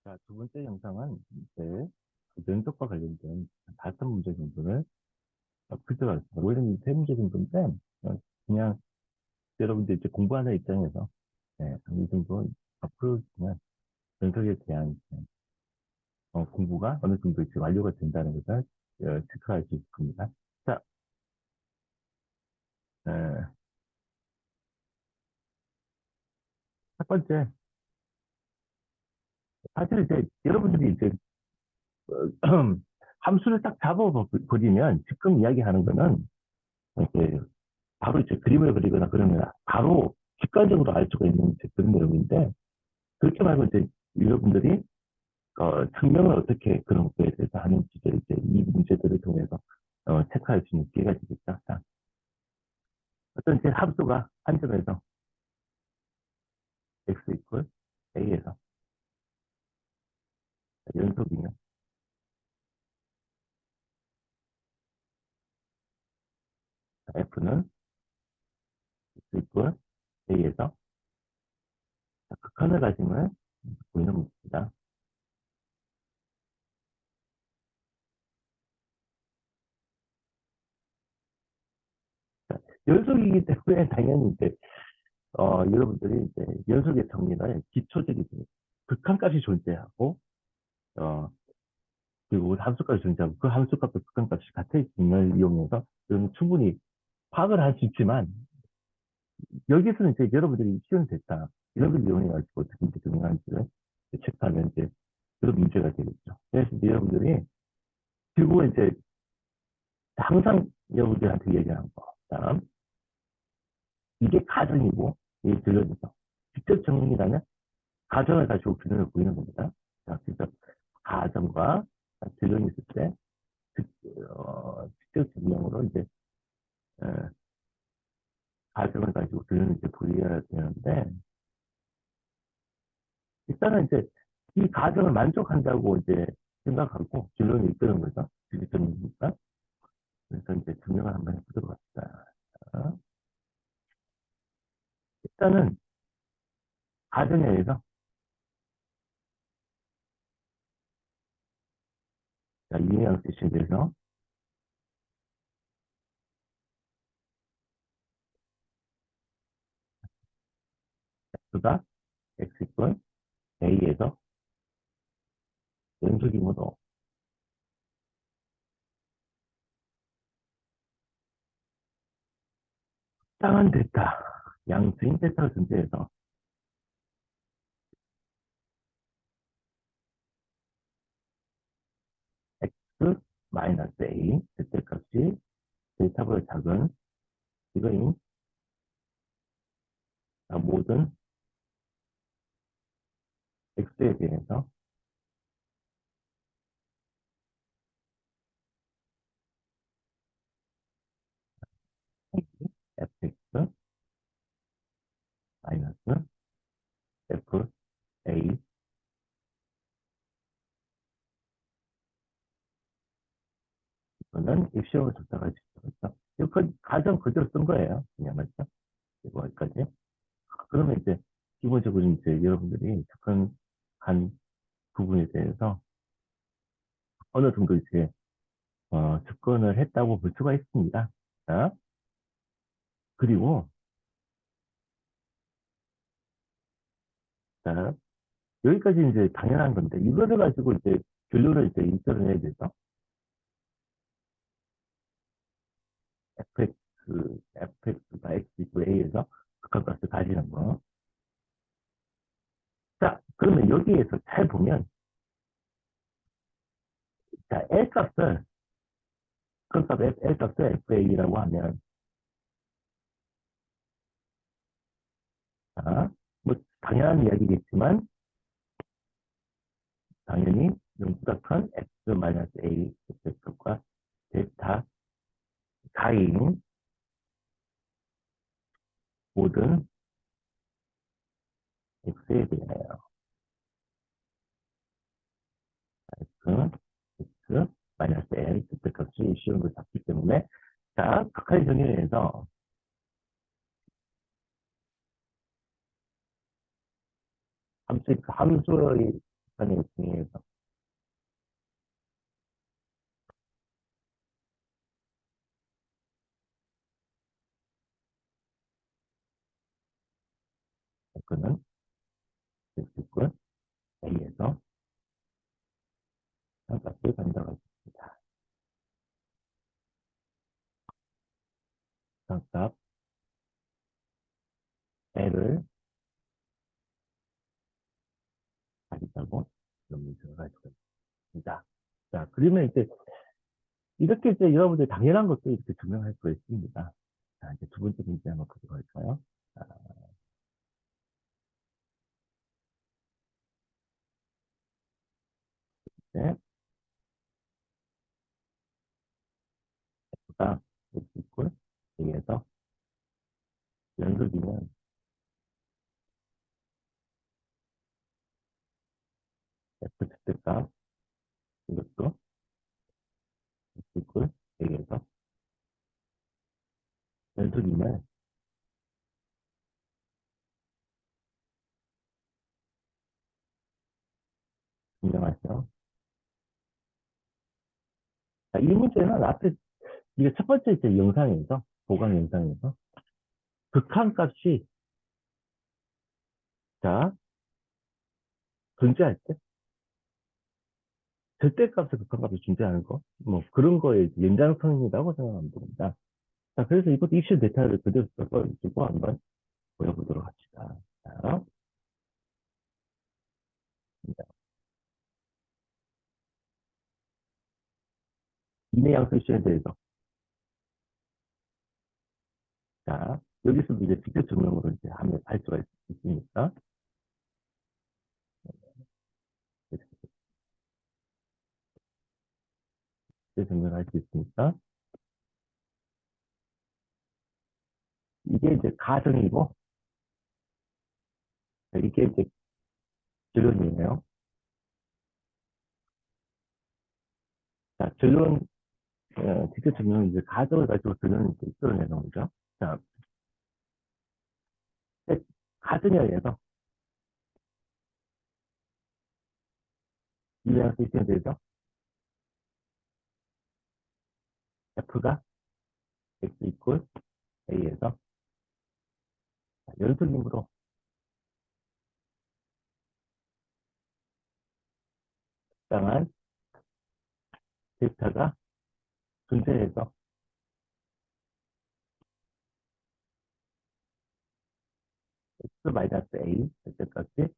자, 두 번째 영상은 이제 그 면접과 관련된 5문제 정도를 풀어가겠습니다. 원래는 3문제 정도인데, 그냥 여러분들 이제 공부하는 입장에서, 이 정도 앞으로 그냥 면접에 대한 공부가 어느 정도 이제 완료가 된다는 것을 체크할 수 있을 겁니다. 자, 어, 첫 번째, 사실 이제 여러분들이 이제 함수를 딱 잡아버리면 지금 이야기하는 거는 이제 바로 이제 그림을 그리거나 그러면 바로 직관적으로 알 수가 있는 이제 그런 내용인데, 그렇게 말고 이제 여러분들이 증명을 어떻게 그런 것에 대해서 하는지 이제 이 문제들을 통해서 체크할 수 있는 기회가 되겠죠. 자, 어떤 제 함수가 한 점에서 x 이퀄 a에서 연속이면 f는 x 이퀄 a에서 극한을 가짐을 보이는 문제입니다. 자, 연속이기 때문에 당연히 이제 여러분들이 이제 연속의 정리는 기초적이죠. 극한값이 존재하고 어, 그리고 함수값이 존재하고 그 함수값과 극한값이 같은 을 이용해서 여러분 충분히 파악을 할 수 있지만, 여기서는 이제 여러분들이 쉬운 대타 이런 걸 이용해가지고 어떻게 이제 증명하는지를 체크하면 이제 그런 문제가 되겠죠. 그래서 이제 여러분들이 결국은 이제 항상 여러분들한테 얘기하는 거, 다음 이게 가정이고 이게 들려주죠. 직접 정리라면 가정을 가지고 균형을 보이는 겁니다. 자, 직접 가정과 균형이 있을 때 직접 증명으로 이제 어, 가정을 가지고 균형을 이제 보여야 되는데, 일단은 이제 이 가정을 만족한다고 이제 생각하고 결론이 이끄는 거죠. 지지점이니까. 그래서 이제 증명을 한번 해보도록 합시다. 자, 일단은 가정에 의해서 이해양 세션에 대해서 x가 x 이권 a에서 연속이므로 적당한 데이터, 양수인 데이터가 존재해서 x 마이너스 a 그때값이 데이터보다 작은 이거인 모든 x에 대해서 fx 마이너스 f a 이거는 입시험을 줬다가 있죠. 이거 가정 그대로 쓴 거예요. 그냥 맞죠? 이거 여기까지. 그러면 이제 기본적으로 이제 여러분들이 접근한 부분에 대해서 어느 정도 이제 접근을 했다고 볼 수가 있습니다. 자, 그리고 자, 여기까지 이제 당연한 건데 이거를 가지고 이제 결론을 이제 인터를 해야 돼서 fx, fx가 x a에서 극한값을 가지는 거. 자, 그러면 여기에서 잘 보면 자, L 값을 극한값 L 값을 fa라고 하면 자, 뭐 당연한 이야기겠지만 당연히 영수각한 x-a 값과 데이터 가인 모든 x에 대하여 x 마이너스 l 값이 쉬운 걸 잡기 때문에, 자, 극한의 정의에서 함수의 단위 중에서 F는 X축은 A에서 삼각을 만들어줍니다. 삼각 L을 가리자고 이런 문제를 가지고 있습니다. 자, 그러면 이제 이렇게 이제 여러분들 당연한 것도 이렇게 증명할 수가 있습니다. 자, 이제 두 번째 문제 한번 가져갈까요? 자, 이제 F가 X 이퀄 A에서 연속이면 F 절대값 이것도 X 이퀄 A에서 연속이면 증명하죠. 자, 이 문제는 앞에 이게 첫 번째 이제 영상에서 보강 영상에서 극한값이 자 존재할 때 절대값의 극한값이 존재하는 거 뭐 그런 거에 연장선이라고 생각하면 됩니다. 자 그래서 이것도 입실 데이터를 그대로 써가지고 한번 보여보도록 합시다. 자, 이내 양수 입실에 대해서 자 여기서도 이제 직접 증명으로 이제 하면 할 수가 있으니까 직접 증명을 할 수 있으니까 이게 이제 가정이고 이게 이제 결론이에요. 자 결론 직접 증명은 이제 가정을 가지고 결론을 이제 이끌어내는 거죠. 자 가정에 의해서 이내 양수 입실에 대해서 F가 X 이퀄 A에서 연속임으로 적당한 델타가 존재해서 X 마이너스 A 절대값이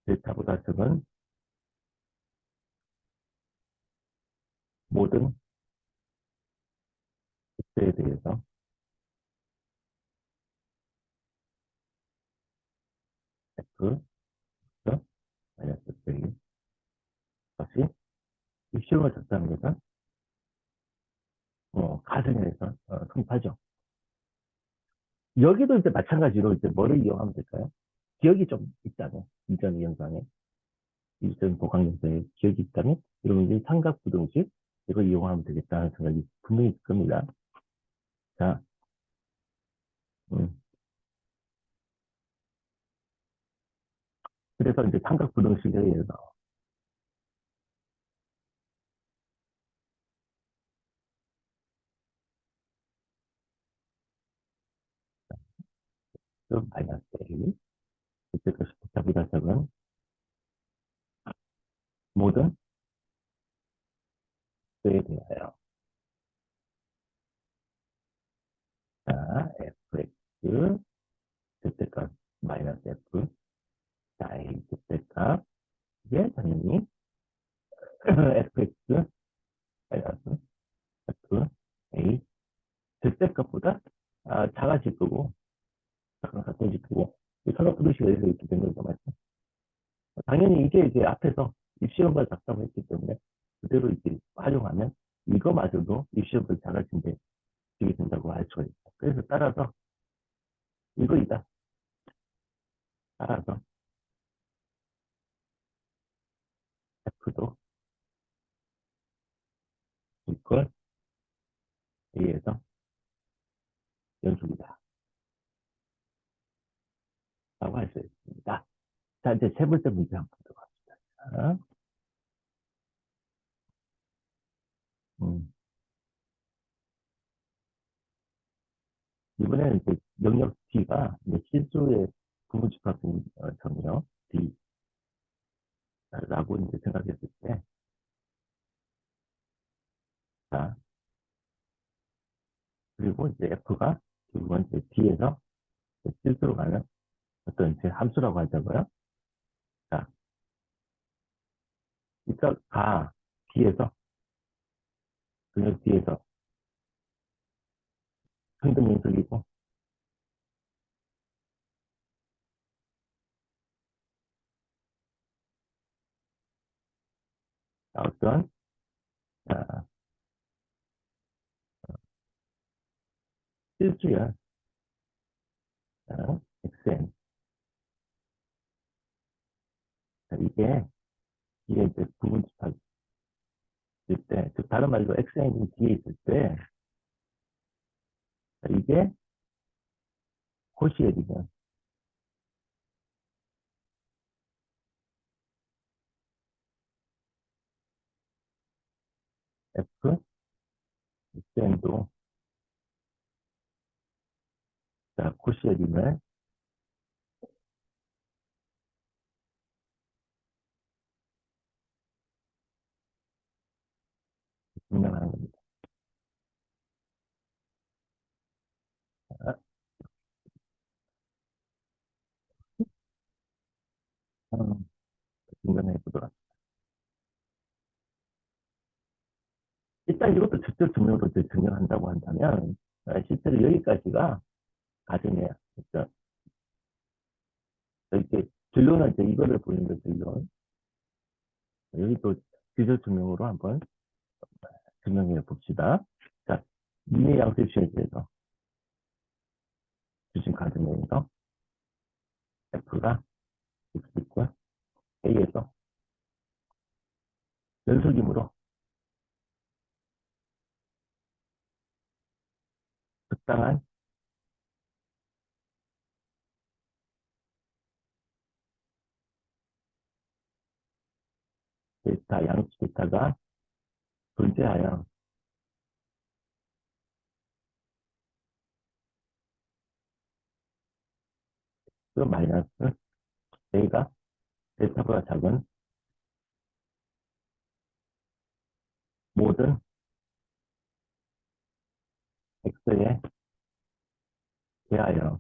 델타보다 적은 모든 X에 대해서 F 마이너스 A 것이 입실험을 적다는 것은 가정에서 성립하죠. 여기도 이제 마찬가지로 이제 뭐를 이용하면 될까요? 기억이 좀 있다면 이전 영상에 이전 보강 영상에 기억이 있다면 여러분들이 삼각부등식 이거 이용하면 되겠다는 생각이 분명히 있을 겁니다. 자, 음. 그래서 이제 삼각부등식에 의해서 마이너스 A 이때까지 복잡보다 적은 모든 수에 대하여 자, fx 절대값 마이너스 f 자, a 절대값 이게 당연히 fx 마이너스 f a 절대값보다 작아질 거고 같아질 거고 산업부도시가 이렇게 된 거죠. 맞죠? 당연히 이게 이제 앞에서 입시험을 작성했기 때문에 그대로 이제 활용하면 이거마저도 입시험을 작아진데 되게 된다고 할 수가 있다. 그래서 따라서 이거이다. 따라서 F도 이걸 A에서 연속이다. 라고 할 수 있습니다. 자, 이제 세 번째 문제 한번 보도록 합시다. 자, 음, 이번에는 이제 영역 D가 이제 실수의 부분집합 점이요. D라고 이제 생각했을 때, 자, 그리고 이제 F가 결국은 이제 D에서 실수로 가는 어떤 이제 함수라고 하자고요. 자, 그러니까 가 D에서, 영역 D에서 평등 연속이고, 어떤, 자, 실수열, xn. 자, 이게 이제 부분집합일 때, 즉, 다른 말로 xn이 뒤에 있을 때, 자, 이게 코시엘이면 f, xn도, 자, 코시엘이면 증명하는 겁니다. 자, 증명해 보도록 하겠습니다. 일단 이것도 직접 증명으로 이제 증명한다고 한다면, 실제로 여기까지가 가정이에요. 그러니까 이렇게 결론은 이제 이거를 보는 거죠, 결론. 여기 또 기술 증명으로 한번 증명해 봅시다. 자, 미의 양수시에 대해서 주신 가정에서 F가 X 있고 A에서 연속이므로 적당한 데이터, 양수 데이터가 존재하여 그 마이너스 A가 데이터보다 작은 모든 X에 대하여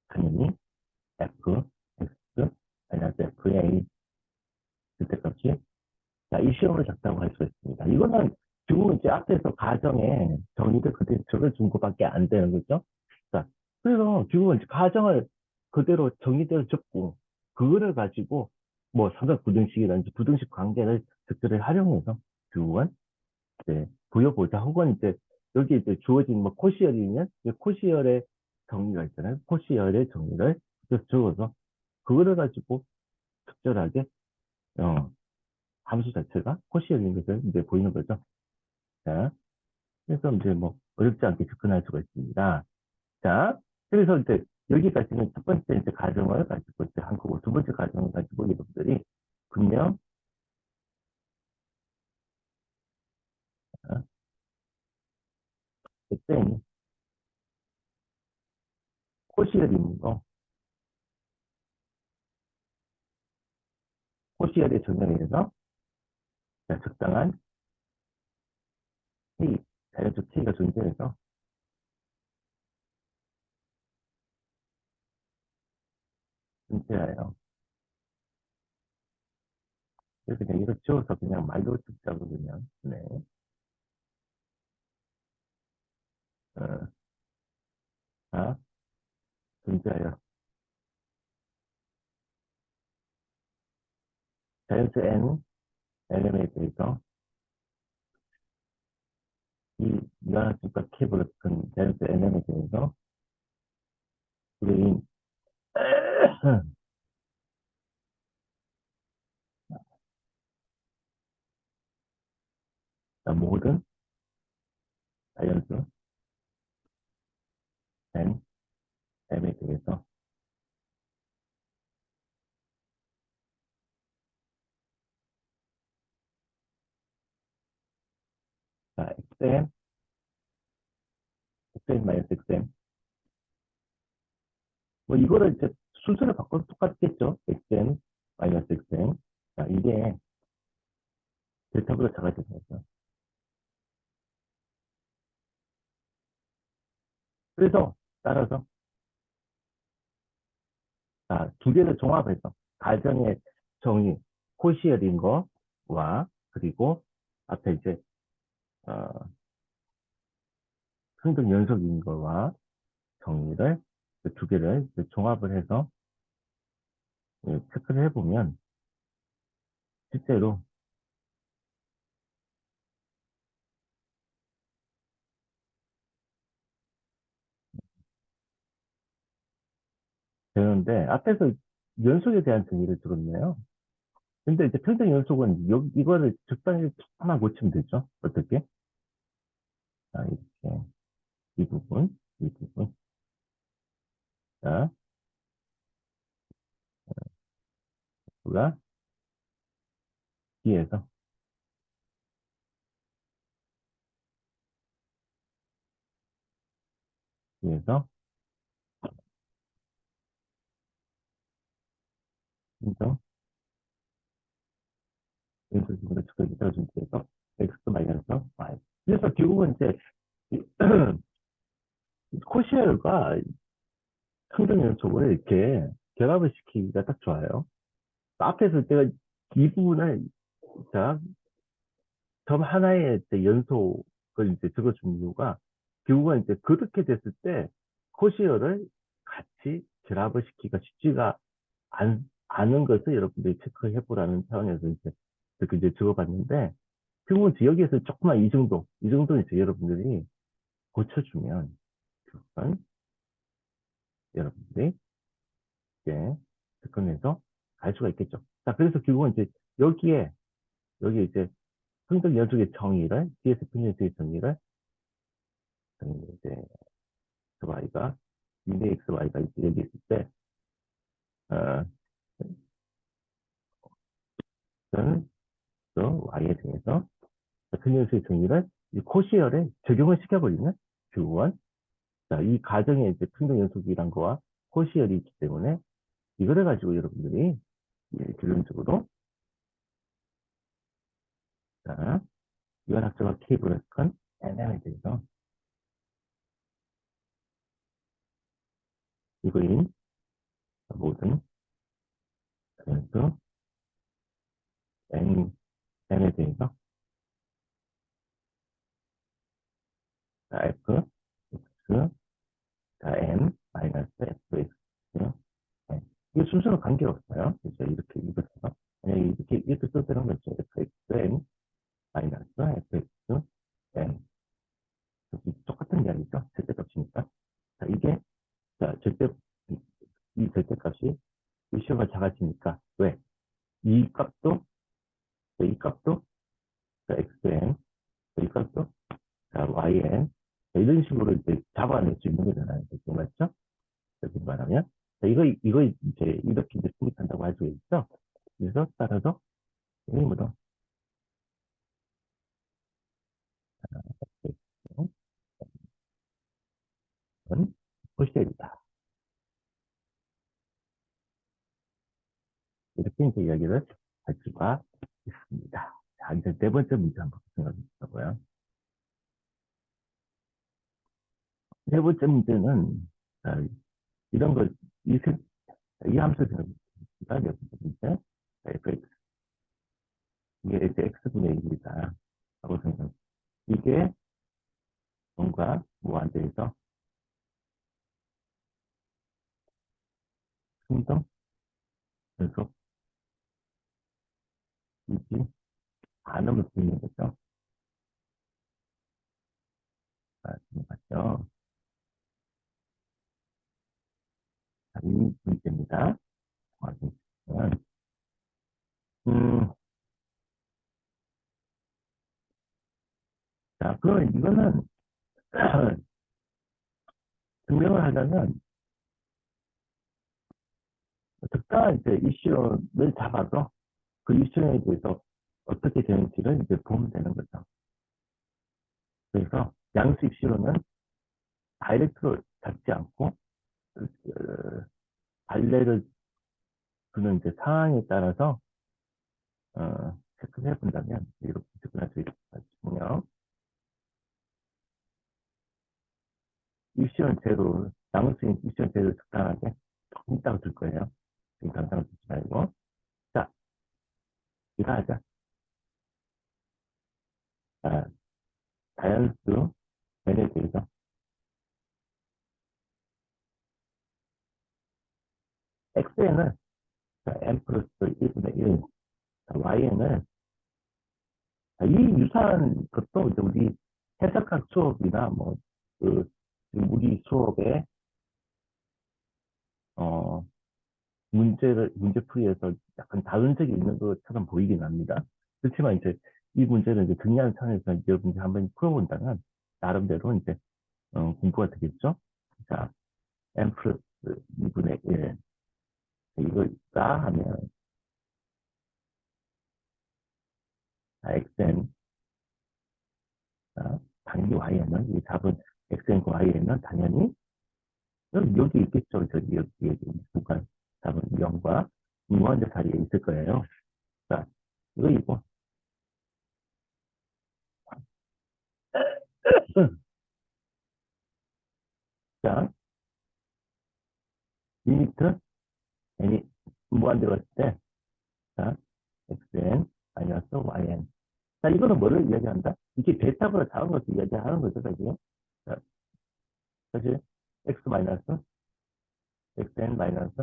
당연히 F, X, 마이너스 FA 그때값이 자, 이 시험을 작다고 할 수 있습니다. 이거는 결국 이제 앞에서 가정에 정의를 그대로 적어준 것밖에 안 되는 거죠. 자, 그래서 결국은 가정을 그대로 정의대로 적고 그거를 가지고 뭐 삼각 부등식이라든지 부등식 관계를 적절히 활용해서 결국은 이제 보여보자. 혹은 이제 여기 이제 주어진 뭐 코시열이면 코시열의 정의가 있잖아요. 코시열의 정의를 적어서 그거를 가지고 적절하게 어, 함수 자체가 코시열인 것을 이제 보이는 거죠. 자, 그래서 이제 뭐 어렵지 않게 접근할 수가 있습니다. 자, 그래서 이제 여기까지는 첫 번째 이제 가정을 가지고 이제 한 거고 두 번째 가정을 가지고 여러분들이 분명 어, 땡 코시열이 있는 거, 코시열의 적용에 의해서 적당한 K, 자연수 K가 존재해서 존재해요. 그래서 그냥 이거 지워서 그냥 말로 듣자고 그냥 네, 어, 자, 존재하여 자연수 N, LM에 대해서 이 유한함수과 K보다 큰 자연수 NM에 대해서 우리인 모든 자연수 N, M에 대해서 xn, xn 마이너스 xn. 뭐 이거를 이제 순서를 바꿔도 똑같겠죠. xn 마이너스 xn. 자, 이게 델타보다 작아지는 거죠. 그래서 따라서 자, 두 개를 종합해서 가정의 정의, 코시열인 거와 그리고 앞에 이제 어, 평등 연속인 거와 정의를 그두 개를 이제 종합을 해서 예, 체크를 해보면 실제로 되는데 앞에서 연속에 대한 정의를 들었네요. 근데 이제 평등 연속은 이거를 적당히 하나 고치면 되죠. 어떻게? 자, 이렇게 이 부분. 자, 우리가 뒤에서 뒤에서 인정 연속으로 측정이 떨어진 뒤에서 x 마이너스 y. 그래서 결국은 이제 코시열과 평등 연속을 이렇게 결합을 시키기가 딱 좋아요. 앞에서 제가 이 부분을 자, 점 하나의 이제 연속을 이제 적어준 이유가 결국은 이제 그렇게 됐을 때 코시어를 같이 결합을 시키기가 쉽지가 않은 것을 여러분들이 체크해 보라는 차원에서 이제 이렇게 이제 적어봤는데 결국은 이제 여기에서 조금만 이 정도 이제 여러분들이 고쳐주면 그건 여러분들이 이제 접근해서 알 수가 있겠죠. 자, 그래서 결국은 이제 여기에 이제 평등 연속의 정의를 DS 평등 연속의 정의를 이제 xy가 2대 xy가 여기 있을 때 어, 저는 또 y에 대해서 평균수의 정의를 이 코시열에 적용을 시켜버리면 결국은 자, 이 가정의 이제 평등 연속이란 거와 코시열이 있기 때문에 이거를 가지고 여러분들이 결론적으로 자, 유한학자가 K분을 큰 NM에 대해서 이거인 모든 변수 N에 대해서 자, F, X, 자, N, 마이너스 F, X, 네. 이게 순서가 관계없어요. 그래서 이렇게 읽어서 만약에 이렇게 써도 되는 거죠. fxn 마이너스 fx n 똑같은 게 아니죠. 절대값이니까. 자, 이게 자 절대 이 절대값이 이 시험가 작아지니까 왜? 이 값도 이 값도 자, xn 이 값도 자, yn 자, 이런 식으로 이제 잡아낼 수 있는 거잖아요. 맞죠? 이렇게 말하면 자, 이거 이제 이렇게 이제 분립한다고 할 수 있죠. 그래서 따라서 이름으로 포시입니다. 이렇게 이제 이야기를 할 수가 있습니다. 자, 이제 네 번째 문제 한번 생각해 보자고요. 네 번째 문제는 자, 이런 걸, 이 함수 생각해봅니다. 네 번째 문제. 자, fx. 이게 이제 x분의 1이다. 라고 생각. 이게 뭔가 무한대에서 행동, 연속, 이지, 반응을 보이는 거죠. 자, 지금 봤죠? 자, 이 문제입니다. 확인해보면, 음, 자, 그러면 이거는 증명을 하려면 적당한 이제 이슈를 잡아서 그 이슈에 대해서 어떻게 되는지를 이제 보면 되는 거죠. 그래서 양수 입시로는 다이렉트로 잡지 않고 발레를 두는 이제 상황에 따라서 체크를 해본다면 이렇게 접근할 수 있고요. 입시는 제로, 양수인 입시는 제로 적당하게 조금 있다가 줄 거예요. 지금 당장 주지 말고. 자, 이거 하자. 아, 자연수 n에 대해서 xn은 n 플러스 1분의 1, yn은 이 유사한 것도 이제 우리 해석학 수업이나 뭐, 지금 우리 수업에, 어, 문제풀이에서 약간 다른 적이 있는 것처럼 보이긴 합니다. 그렇지만 이제 이 문제를 이제 정리하는 차원에서 여러분이 한번 풀어본다면, 나름대로 이제, 공부가 되겠죠? 자, n 플러스 2분의 1. 이거 있다 하면, xn, 당연히 y는, 이 답은 xn과 y는 당연히 여기 있겠죠. 여기 구간 답은 0과 무한대 사이에 있을 거예요. 자, 이거 이거. 자, 리미트 n이 무한대 갔을 때, 자, xn 마이너스 yn. 자, 이거는 뭐를 이야기한다? 이게 베타보다 작은 것을 이야기하는 거죠, 사실. 자, 사실 x 마이너스 xn 마이너스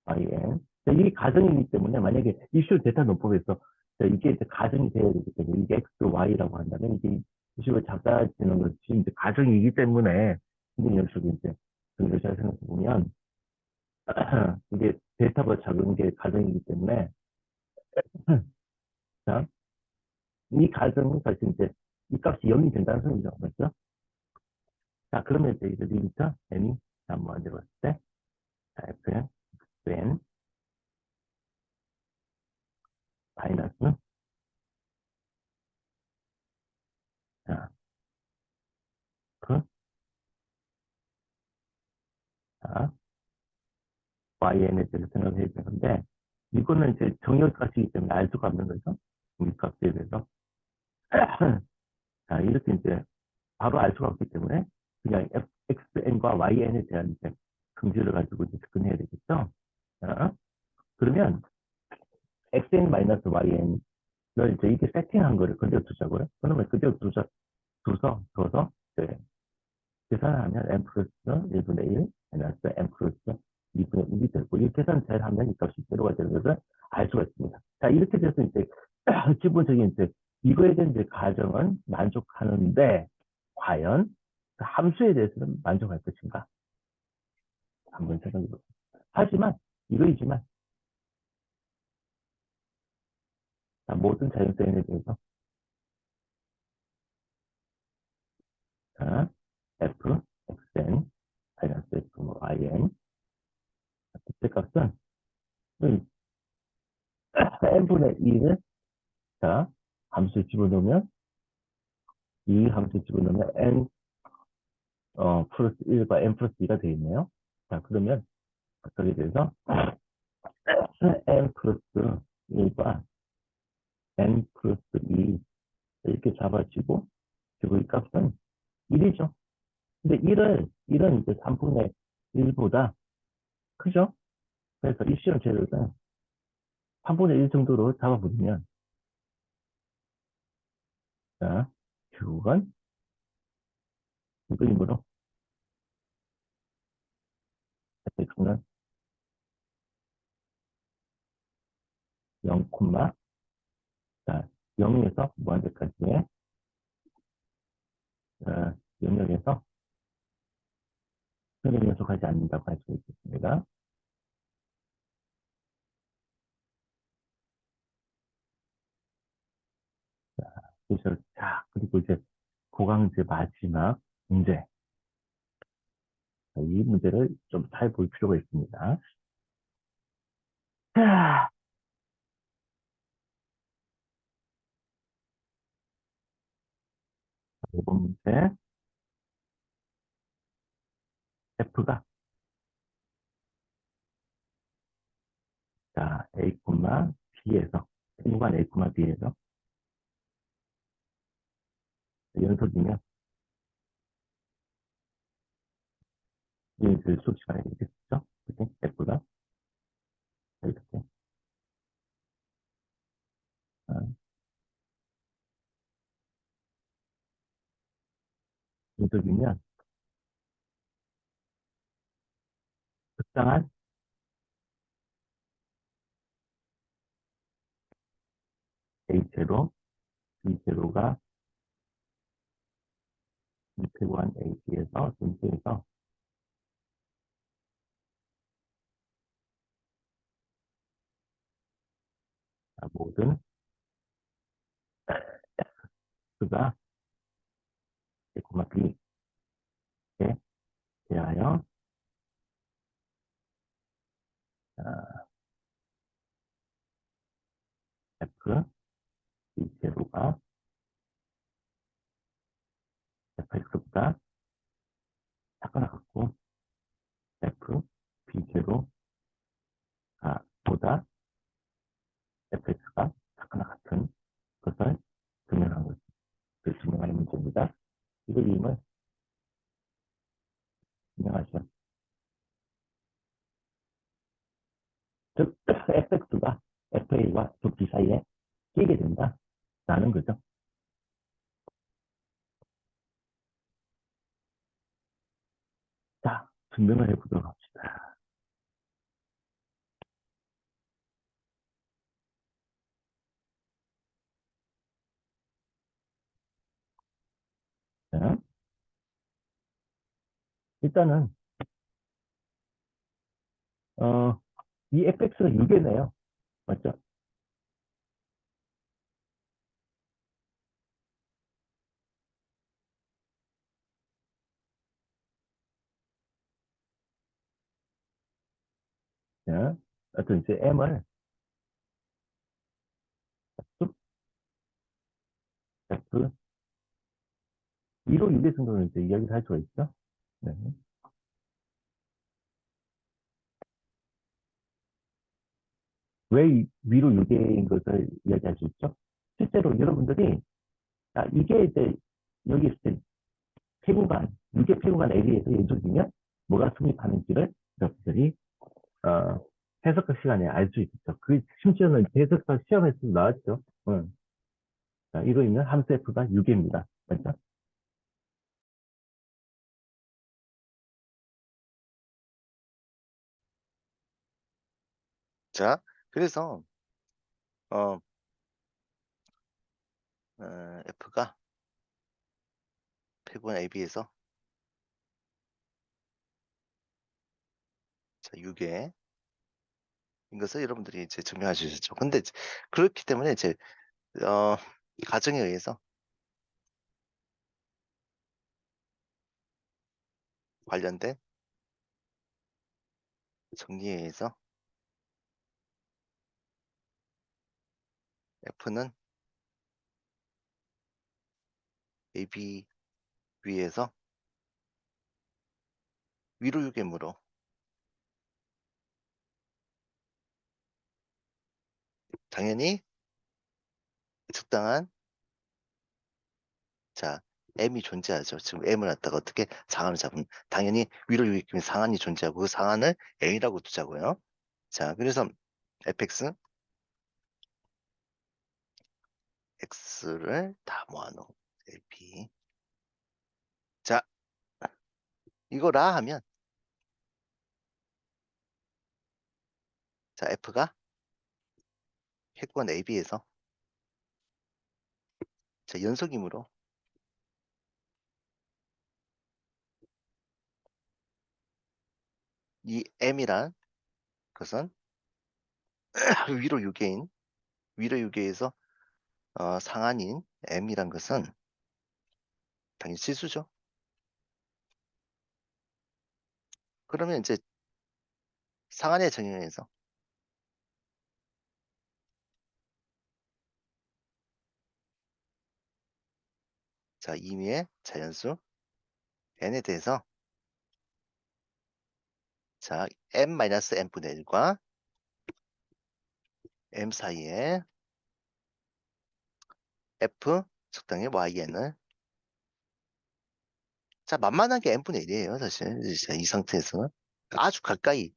yn. 자, 이게 가정이기 때문에 만약에 이슈 데이터 논법에서 자, 이게 이제 가정이 돼야 되기 때문에 이게 x, y라고 한다면 이게 이슈가 작아지는 것이 이제 가정이기 때문에 근데 여기서 이제 잘 생각해 보면 이게 데이터가 작은 게 가정이기 때문에 자, 이 가정은 사실 이제 이 값이 0이 된다는 소리죠. 맞죠? 자, 그러면 이제 이제 리미터 n이 한번 만들었을 때 자, fn, fn 마이너스 자, 그 자, YN에 대해서 생각을 해야 되는데, 이거는 이제 정렬값이기 때문에 알 수가 없는 거죠. 이 값에 대해서. 자, 이렇게 이제 바로 알 수가 없기 때문에 그냥 XN과 YN에 대한 이제 긍지를 가지고 이제 접근해야 되겠죠. 자, 그러면 XN-YN을 이제 이렇게 세팅한 거를 그대로 두자고요. 그러면 그대로 둬서 이제 계산하면 n 플러스 1분의 1 마이너스 n 플러스 2분의 1이 되고 이 계산 잘 하면 이 값이 제로가 되는 것을 알 수가 있습니다. 자, 이렇게 돼서 이제 기본적인 이제 이거에 대한 이제 가정은 만족하는데 과연 그 함수에 대해서는 만족할 것인가? 한번 생각해 보세요. 하지만 이거이지만 모든 자연수에 대해서 자, f, xn, 마이너스 f, yn 그때 값은 n분의 1을 자, 함수에 집어넣으면 이 함수에 집어넣으면 n 플러스 1과 n 플러스 2가 되어 있네요. 자, 그러면 각각에 대해서 n 플러스 1과 n 플러스 2 이렇게 잡아지고 그리고 이 값은 1이죠. 근데 1은 이제 3분의 1보다 크죠? 그래서 이 시험 재료는 3분의 1 정도로 잡아버리면 자, 결국은 이거이므로 x는 0, 자, 0에서 무한대까지의 영역에서 편을 연속하지 않는다고 할 수 있겠습니다. 그래서, 자, 그리고 이제 고강제 마지막 문제. 이 문제를 좀 잘 볼 필요가 있습니다. 자, 5번 문제. F가, 자, A, B에서, 무관 A, B에서 연속이면, 이제 수업 시간에 있겠죠? 그치? F가, 이렇게, 어, 연속이면, 적당한 A0, B0가 무관 AB에서, 전체에서 모든 X가 A, B에 대하여, 어, F, B0가 fx보다 작거나 같고 f b0가 보다 fx가 작거나 같은 것을 증명한 것, 그 증명하는 문제입니다. 이걸 이름을 증명하시면, 즉 fx가 fa와 b 사이에 끼게 된다 라는 거죠. 자, 증명을 해보도록 합시다. 자, 일단은 어, 이 fx가 6이네요. 맞죠? 자, 어떤 이제 m을 쭉 f 2로 6의 정도는 이제 이야기를 할 수가 있죠. 네. 왜 위로 6개인 것을 이야기할 수 있죠? 실제로 여러분들이, 이게 이제 여기 있을 때 폐구간, 6개 폐구간 AB에서 연속이면 뭐가 성립하는지를 여러분들이 어, 해석학 시간에 알 수 있죠. 그 심지어는 해석학 시험에서 나왔죠. 자, 이로 인면 함수 F가 6입니다. 맞죠? 자, 그래서 어, F가 폐분 AB에서 자, 6의 이것을 여러분들이 이제 증명할 수 있었죠. 근데 그렇기 때문에 이제 어, 가정에 의해서 관련된 정리에 의해서 F는 AB 위에서 위로 6이므로 당연히 적당한 자 M이 존재하죠. 지금 M을 갖다가 어떻게 상한을 잡으면 당연히 위로 6이면 상한이 존재하고 그 상한을 A라고 두자고요. 자, 그래서 fx x를 다 모아놓은 LP. 자, 이거라 하면 자 F가 핵권 AB에서 자 연속이므로 이 M이란 것은 위로 6개인 위로 6개에서 상한인 M이란 것은 당연히 실수죠. 그러면 이제 상한의 정의에서 자, 임의의 자연수 n에 대해서 자, m-n분의 1과 m 사이에 f 적당히yn을 자, 만만하게 n분의 1이에요, 사실. 자, 이 상태에서는 아주 가까이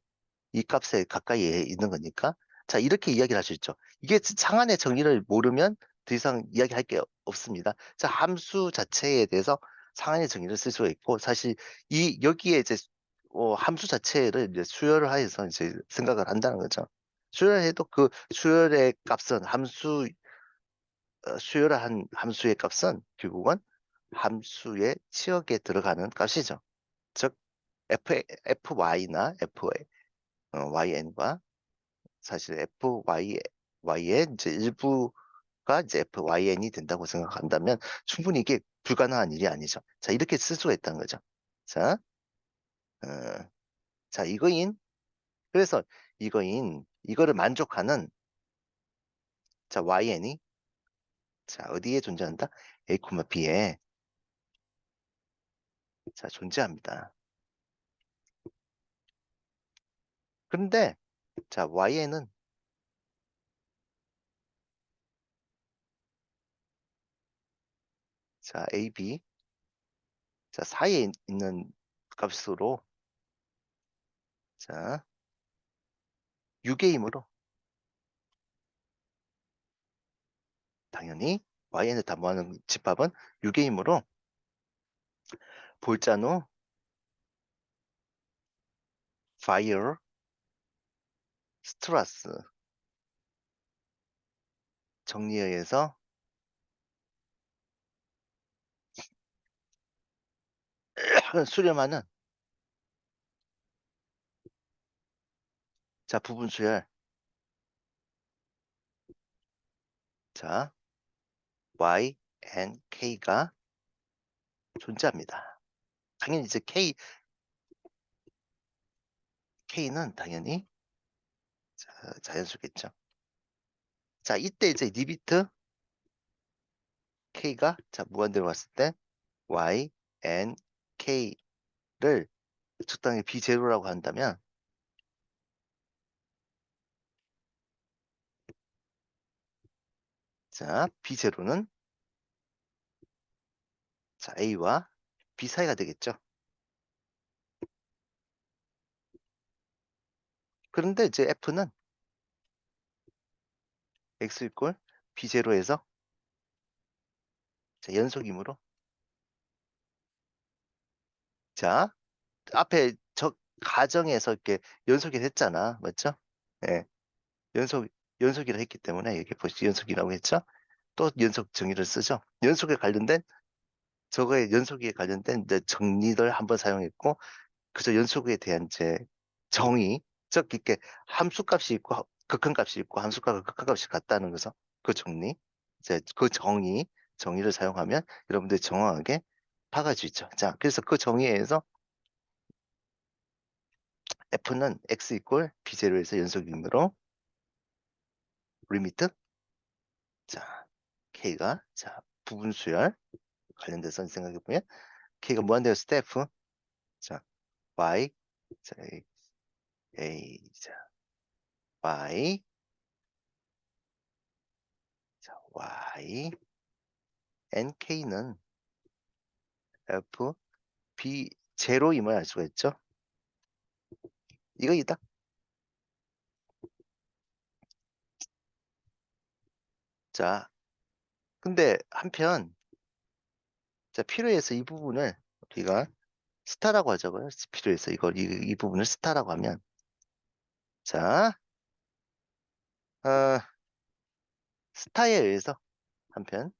이 값에 가까이에 있는 거니까. 자, 이렇게 이야기를 할 수 있죠. 이게 상한의 정의를 모르면 더 이상 이야기할 게 없습니다. 자, 함수 자체에 대해서 상한의 정의를 쓸 수가 있고, 사실 여기에 이제 함수 자체를 이제 수열을 하여서 이제 생각을 한다는 거죠. 수열해도 그 수열의 값은 수열한 함수의 값은 결국은 함수의 치역에 들어가는 값이죠. 즉, fy나 yn과 사실 fy의 이제 일부가 이제 fyn이 된다고 생각한다면 충분히 이게 불가능한 일이 아니죠. 자, 이렇게 쓸 수가 있다는 거죠. 자, 어, 자, 그래서 이거를 만족하는, 자, yn이, 자, 어디에 존재한다? a, b에, 자, 존재합니다. 그런데, 자,yn은, 자, a, b, 자, 사이에 있는 값으로, 자, 유게임으로, 당연히yn을 담보하는 집합은 유게임으로 볼자노, 파이어, 스트라스 정리에 의해서 수렴하는, 자, 부분 수열, 자, y, n, k가 존재합니다. 당연히 이제 k는 당연히 자연수겠죠. 자, 이때 이제 리미트 k가 자, 무한대로 왔을 때 y, n, k를 적당히 비제로라고 한다면, 자, 비제로는 자, a와 b 사이가 되겠죠. 그런데 이제 f는 x 이꼴 b0에서 연속이므로, 자, 앞에 저 가정에서 이렇게 연속이 됐잖아. 맞죠? 예. 연속, 연속이라 했기 때문에 여기 보시 연속이라고 했죠? 또 연속 정의를 쓰죠. 저거에 연속에 관련된 이제 정리를 한번 사용했고, 그저 연속에 대한 이제 정의, 즉, 이렇게 함수값이 있고, 극한값이 있고, 함수값과 극한값이 같다는 거죠. 그 정리. 이제 그 정의를 사용하면 여러분들이 정확하게 파악할 수 있죠. 자, 그래서 그 정의에서 F는 X 이꼴 B0에서 연속이므로 리미트, 자, K가, 자, 부분 수열 관련돼서 생각해 보면 K가 무한대였을 때 F, 자, Y, 자, 자, Y, 자, Y, NK는 F, B, 제로임을 알 수가 있죠. 이거이다. 자, 근데 한편, 자, 필요해서 이 부분을 우리가 스타라고 하자고요. 필요해서 이 부분을 스타라고 하면, 자, 어, 스타에 의해서 한편,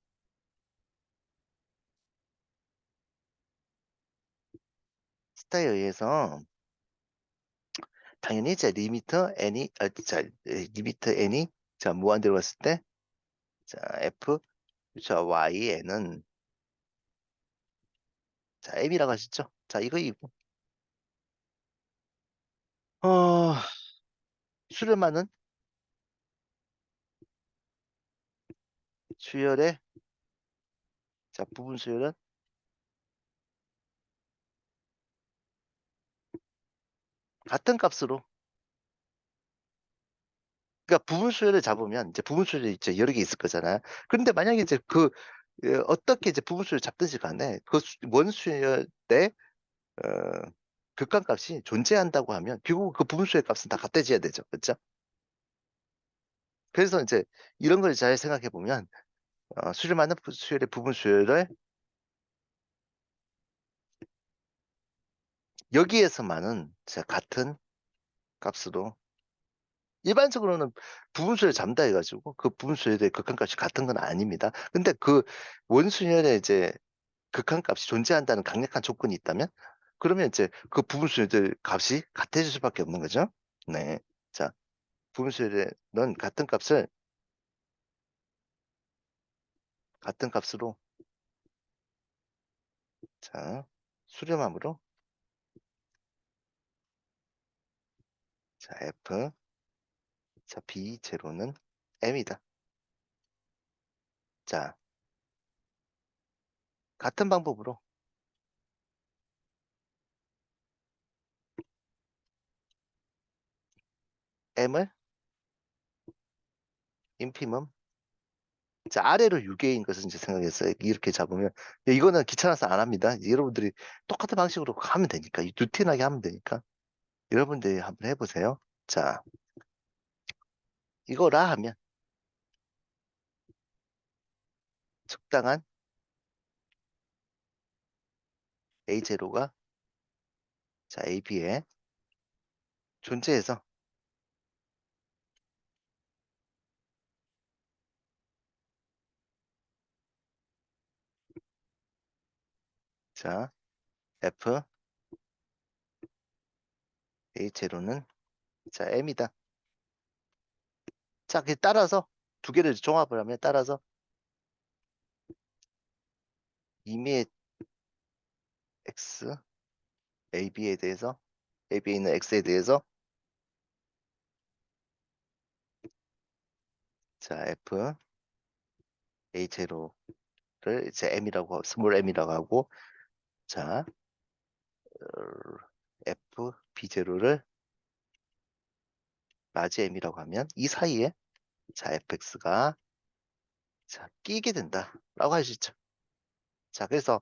스타에 의해서 당연히 자 리미트 n이 자 무한대로 갔을 때 자 f 자 y에는 자 m이라고 하셨죠? 자 이거 어 수렴하는 수열의 자, 부분 수열은 같은 값으로, 그러니까 부분 수열을 잡으면 이제 부분 수열이 이제 여러 개 있을 거잖아요. 그런데 만약에 이제 어떻게 이제 부분 수열 잡든지 간에 원수열의 어, 극한값이 존재한다고 하면 결국 그 부분 수열 값은 다 같아져야 되죠. 그렇죠? 그래서 이제 이런 걸 잘 생각해 보면 수렴 맞는 수열의 부분 수열을 여기에서만은 같은 값으로, 일반적으로는 부분수열 잠다 해가지고 그 부분수열의 극한값이 같은 건 아닙니다. 근데 그 원수열의 이제 극한값이 존재한다는 강력한 조건이 있다면 그러면 이제 그 부분수열들 값이 같아질 수밖에 없는 거죠. 네. 자, 부분수열은 같은 값으로, 자, 수렴함으로, 자, F, 자, B 제로는 M이다. 자, 같은 방법으로 M을 인피멈, 자, 아래로 6개인 것을 이제 생각했어요. 이렇게 잡으면. 이거는 귀찮아서 안 합니다. 여러분들이 똑같은 방식으로 하면 되니까. 루틴하게 하면 되니까. 여러분들이 한번 해보세요. 자, 이거라 하면 적당한 A0가, 자, AB에 존재해서, 자, F, A0는, 자, M이다. 자, 그 따라서 두 개를 종합을 하면 따라서 이미의 X, AB에 대해서, AB에 있는 X에 대해서, 자, F, A0를 이제 M이라고, 스몰 M이라고 하고, 자, F, B0를 라지 M이라고 하면 이 사이에, 자, fx가, 자, 끼게 된다라고 할 수 있죠. 자, 그래서